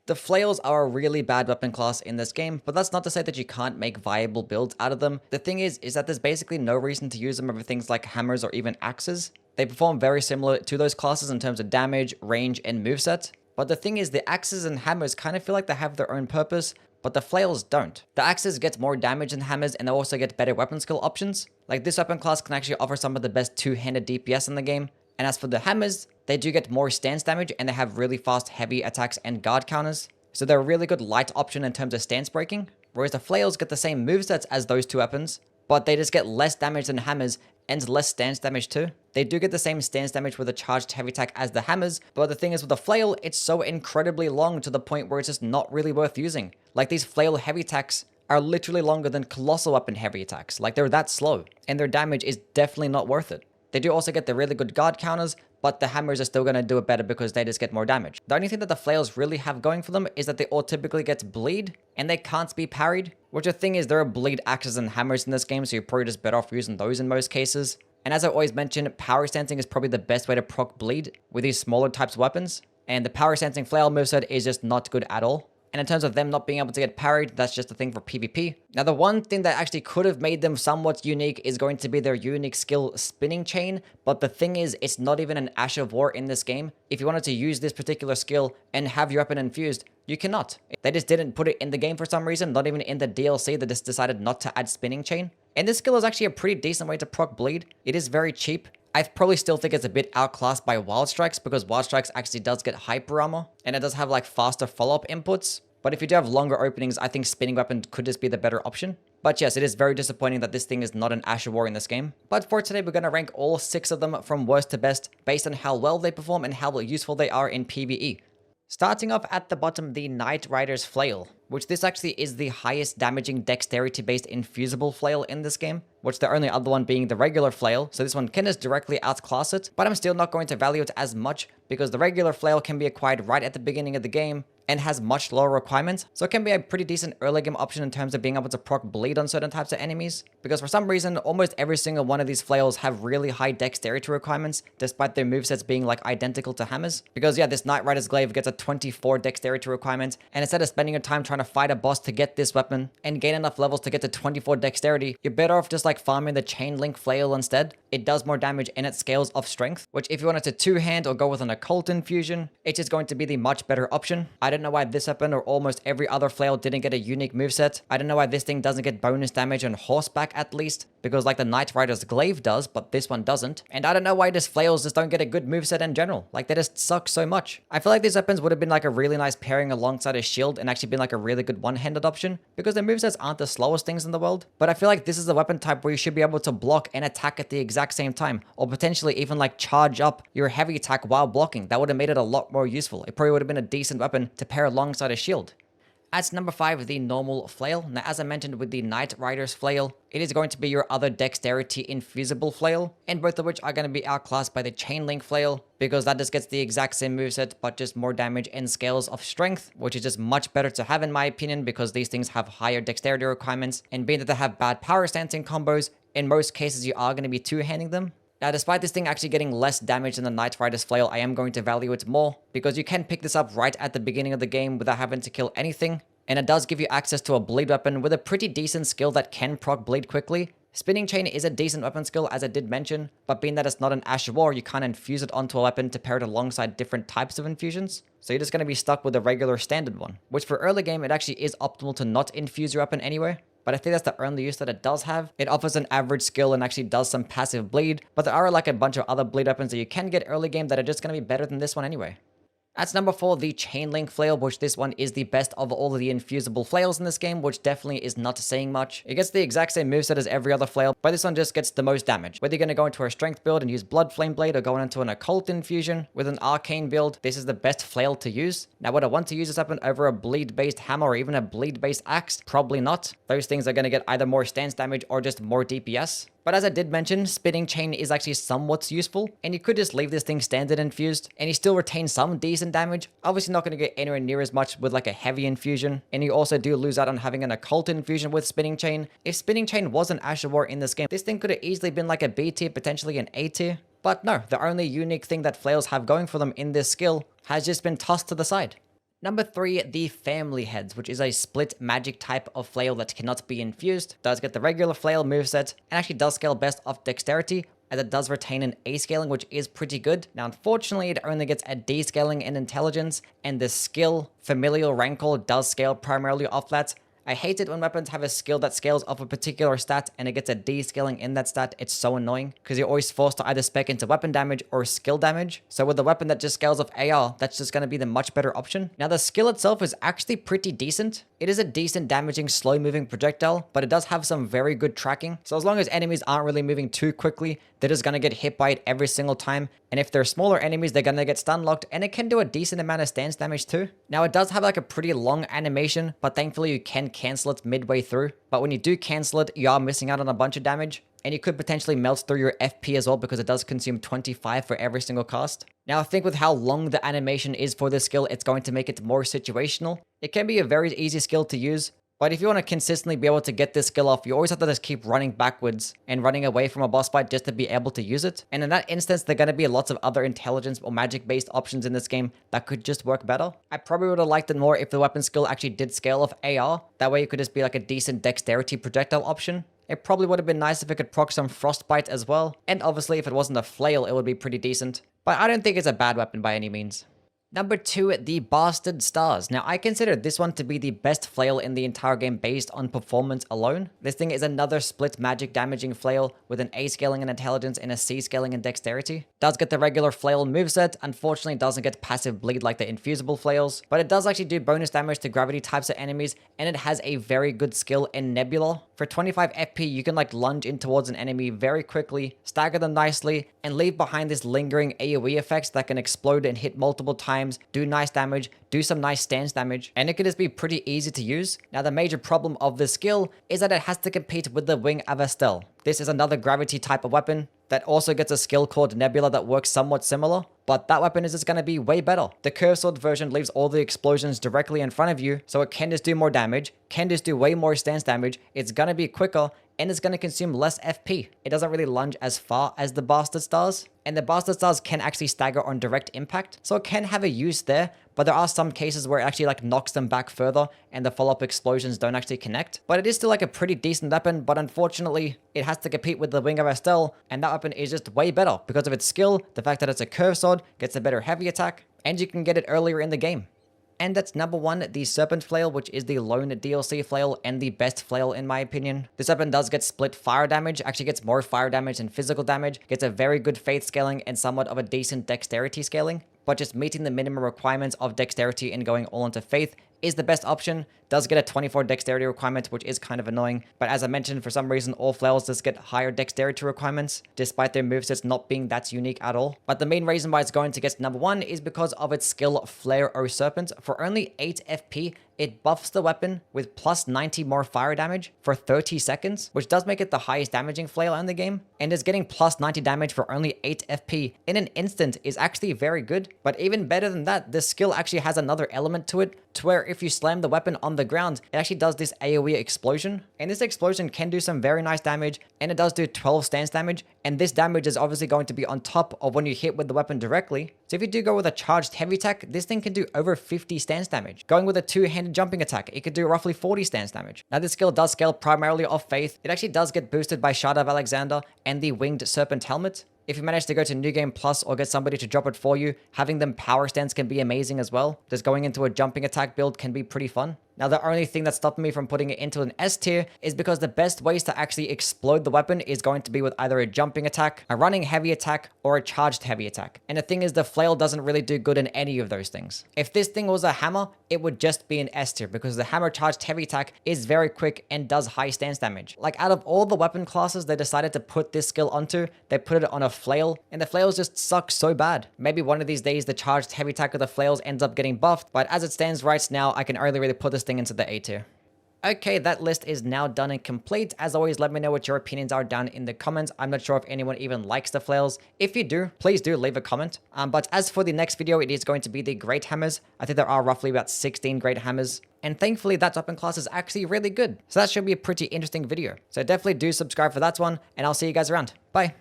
The flails are a really bad weapon class in this game, but that's not to say that you can't make viable builds out of them. The thing is that there's basically no reason to use them over things like hammers or even axes. They perform very similar to those classes in terms of damage, range, and moveset. But the thing is, the axes and hammers kind of feel like they have their own purpose, but the flails don't. The axes get more damage than hammers, and they also get better weapon skill options. Like, this weapon class can actually offer some of the best two-handed DPS in the game. And as for the hammers, they do get more stance damage, and they have really fast heavy attacks and guard counters. So they're a really good light option in terms of stance breaking. Whereas the flails get the same movesets as those two weapons, but they just get less damage than hammers and less stance damage too. They do get the same stance damage with a charged heavy attack as the hammers, but the thing is with the flail, it's so incredibly long to the point where it's just not really worth using. Like, these flail heavy attacks are literally longer than colossal weapon heavy attacks. Like, they're that slow, and their damage is definitely not worth it. They do also get the really good guard counters, but the hammers are still going to do it better because they just get more damage. The only thing that the flails really have going for them is that they all typically get bleed, and they can't be parried. Which the thing is, there are bleed axes and hammers in this game, so you're probably just better off using those in most cases. And as I always mention, power stancing is probably the best way to proc bleed with these smaller types of weapons. And the power stancing flail moveset is just not good at all. And in terms of them not being able to get parried, that's just a thing for PvP. Now, the one thing that actually could have made them somewhat unique is going to be their unique skill, Spinning Chain. But the thing is, it's not even an Ash of War in this game. If you wanted to use this particular skill and have your weapon infused, you cannot. They just didn't put it in the game for some reason, not even in the DLC. They just decided not to add Spinning Chain. And this skill is actually a pretty decent way to proc bleed. It is very cheap. I probably still think it's a bit outclassed by Wild Strikes because Wild Strikes actually does get hyper armor and it does have like faster follow-up inputs. But if you do have longer openings, I think Spinning Weapon could just be the better option. But yes, it is very disappointing that this thing is not an Ash of War in this game. But for today, we're going to rank all 6 of them from worst to best based on how well they perform and how useful they are in PvE. Starting off at the bottom, the NIGHTRIDER's Flail, which this actually is the highest damaging dexterity-based infusible flail in this game, which the only other one being the regular flail, so this one can just directly outclass it, but I'm still not going to value it as much because the regular flail can be acquired right at the beginning of the game and has much lower requirements, so it can be a pretty decent early game option in terms of being able to proc bleed on certain types of enemies, because for some reason, almost every single one of these flails have really high dexterity requirements, despite their movesets being like identical to hammers. Because yeah, this NIGHTRIDER's Glaive gets a 24 dexterity requirement, and instead of spending your time trying to fight a boss to get this weapon and gain enough levels to get to 24 dexterity, you're better off just like farming the CHAINLINK Flail instead. It does more damage and it scales off strength, which if you wanted to two-hand or go with an occult infusion, it is going to be the much better option. I don't know why this weapon or almost every other flail didn't get a unique moveset. I don't know why this thing doesn't get bonus damage on horseback at least, because like the NIGHTRIDER's Glaive does, but this one doesn't. And I don't know why these flails just don't get a good moveset in general. Like, they just suck so much. I feel like these weapons would have been like a really nice pairing alongside a shield and actually been like a really good one-handed option, because their movesets aren't the slowest things in the world. But I feel like this is a weapon type where you should be able to block and attack at the exact same time, or potentially even like charge up your heavy attack while blocking. That would have made it a lot more useful. It probably would have been a decent weapon to pair alongside a shield. At number 5, the normal flail. Now, as I mentioned with the NIGHTRIDER's Flail, it is going to be your other dexterity infusible flail, and both of which are going to be outclassed by the CHAINLINK Flail, because that just gets the exact same moveset, but just more damage and scales of strength, which is just much better to have in my opinion, because these things have higher dexterity requirements, and being that they have bad power stancing combos, in most cases you are going to be two-handing them. Now, despite this thing actually getting less damage than the NIGHTRIDER's Flail, I am going to value it more, because you can pick this up right at the beginning of the game without having to kill anything, and it does give you access to a bleed weapon with a pretty decent skill that can proc bleed quickly. Spinning Chain is a decent weapon skill, as I did mention, but being that it's not an Ash of War, you can't infuse it onto a weapon to pair it alongside different types of infusions, so you're just going to be stuck with a regular standard one, which for early game, it actually is optimal to not infuse your weapon anyway. But I think that's the only use that it does have. It offers an average skill and actually does some passive bleed, but there are like a bunch of other bleed weapons that you can get early game that are just going to be better than this one anyway. At number 4, the CHAINLINK Flail, which this one is the best of all of the infusible flails in this game, which definitely is not saying much. It gets the exact same moveset as every other flail, but this one just gets the most damage. Whether you're going to go into a strength build and use Blood Flame Blade, or going into an occult infusion with an arcane build, this is the best flail to use. Now, would I want to use this weapon over a bleed-based hammer or even a bleed-based axe? Probably not. Those things are going to get either more stance damage or just more DPS. But as I did mention, Spinning Chain is actually somewhat useful, and you could just leave this thing standard infused, and you still retain some decent damage. Obviously not going to get anywhere near as much with like a heavy infusion, and you also do lose out on having an occult infusion with Spinning Chain. If Spinning Chain was an Ash of War in this game, this thing could have easily been like a B tier, potentially an A tier. But no, the only unique thing that flails have going for them in this skill has just been tossed to the side. Number 3, the Family Heads, which is a split magic type of flail that cannot be infused, does get the regular flail moveset, and actually does scale best off dexterity, as it does retain an A scaling, which is pretty good. Now, unfortunately, it only gets a D scaling in intelligence, and the skill Familial Rancor does scale primarily off that. I hate it when weapons have a skill that scales off a particular stat and it gets a D scaling in that stat. It's so annoying because you're always forced to either spec into weapon damage or skill damage. So with the weapon that just scales off AR, that's just going to be the much better option. Now the skill itself is actually pretty decent. It is a decent damaging slow moving projectile, but it does have some very good tracking. So as long as enemies aren't really moving too quickly, they're just going to get hit by it every single time. And if they're smaller enemies, they're going to get stun locked, and it can do a decent amount of stance damage too. Now it does have like a pretty long animation, but thankfully you can cancel it midway through. But when you do cancel it, you are missing out on a bunch of damage. And you could potentially melt through your FP as well because it does consume 25 for every single cast. Now I think with how long the animation is for this skill, it's going to make it more situational. It can be a very easy skill to use, but if you want to consistently be able to get this skill off, you always have to just keep running backwards and running away from a boss fight just to be able to use it. And in that instance, there are going to be lots of other intelligence or magic based options in this game that could just work better. I probably would have liked it more if the weapon skill actually did scale off AR. That way it could just be like a decent dexterity projectile option. It probably would have been nice if it could proc some frostbite as well. And obviously if it wasn't a flail, it would be pretty decent. But I don't think it's a bad weapon by any means. Number 2, the Bastard Stars. Now, I consider this one to be the best flail in the entire game based on performance alone. This thing is another split magic damaging flail with an A scaling in intelligence and a C scaling in dexterity. Does get the regular flail moveset, unfortunately doesn't get passive bleed like the infusible flails, but it does actually do bonus damage to gravity types of enemies, and it has a very good skill in Nebula. For 25 FP, you can like lunge in towards an enemy very quickly, stagger them nicely, and leave behind this lingering AoE effects that can explode and hit multiple times, do nice damage, do some nice stance damage, and it can just be pretty easy to use. Now the major problem of this skill is that it has to compete with the Wing of Astel. This is another gravity type of weapon that also gets a skill called Nebula that works somewhat similar, but that weapon is just going to be way better. The curved sword version leaves all the explosions directly in front of you, so it can just do more damage, can just do way more stance damage, it's going to be quicker, and it's going to consume less FP. It doesn't really lunge as far as the Bastard Stars, and the Bastard Stars can actually stagger on direct impact, so it can have a use there, but there are some cases where it actually like knocks them back further and the follow-up explosions don't actually connect. But it is still like a pretty decent weapon, but unfortunately it has to compete with the Wing of Astel, and that weapon is just way better because of its skill, the fact that it's a curved sword, gets a better heavy attack, and you can get it earlier in the game. And that's number 1, the Serpent Flail, which is the lone DLC flail and the best flail in my opinion. This weapon does get split fire damage, actually gets more fire damage than physical damage, gets a very good faith scaling and somewhat of a decent dexterity scaling, but just meeting the minimum requirements of dexterity and going all into faith is the best option. Does get a 24 dexterity requirement, which is kind of annoying, but as I mentioned, for some reason all flails just get higher dexterity requirements, despite their movesets not being that unique at all. But the main reason why it's going to get number 1 is because of its skill Flail O Serpent. For only 8 FP, it buffs the weapon with plus 90 more fire damage for 30 seconds, which does make it the highest damaging flail in the game, and is getting plus 90 damage for only 8 FP in an instant is actually very good. But even better than that, this skill actually has another element to it, to where if you slam the weapon on the ground, it actually does this AoE explosion, and this explosion can do some very nice damage, and it does do 12 stance damage, and this damage is obviously going to be on top of when you hit with the weapon directly. So if you do go with a charged heavy attack, this thing can do over 50 stance damage. Going with a two-handed jumping attack, it could do roughly 40 stance damage. Now this skill does scale primarily off faith. It actually does get boosted by Shard of Alexander and the Winged Serpent Helmet. If you manage to go to New Game Plus or get somebody to drop it for you, having them power stance can be amazing as well. Just going into a jumping attack build can be pretty fun. Now the only thing that's stopping me from putting it into an S tier is because the best ways to actually explode the weapon is going to be with either a jumping attack, a running heavy attack, or a charged heavy attack. And the thing is, the flail doesn't really do good in any of those things. If this thing was a hammer, it would just be an S tier because the hammer charged heavy attack is very quick and does high stance damage. Like out of all the weapon classes they decided to put this skill onto, they put it on a flail, and the flails just suck so bad. Maybe one of these days the charged heavy attack of the flails ends up getting buffed, but as it stands right now, I can only really put this thing into the A tier. Okay, that list is now done and complete. As always, let me know what your opinions are down in the comments. I'm not sure if anyone even likes the flails. If you do, please do leave a comment. But as for the next video, it is going to be the Great Hammers. I think there are roughly about 16 Great Hammers. And thankfully, that weapon class is actually really good. So that should be a pretty interesting video. So definitely do subscribe for that one, and I'll see you guys around. Bye.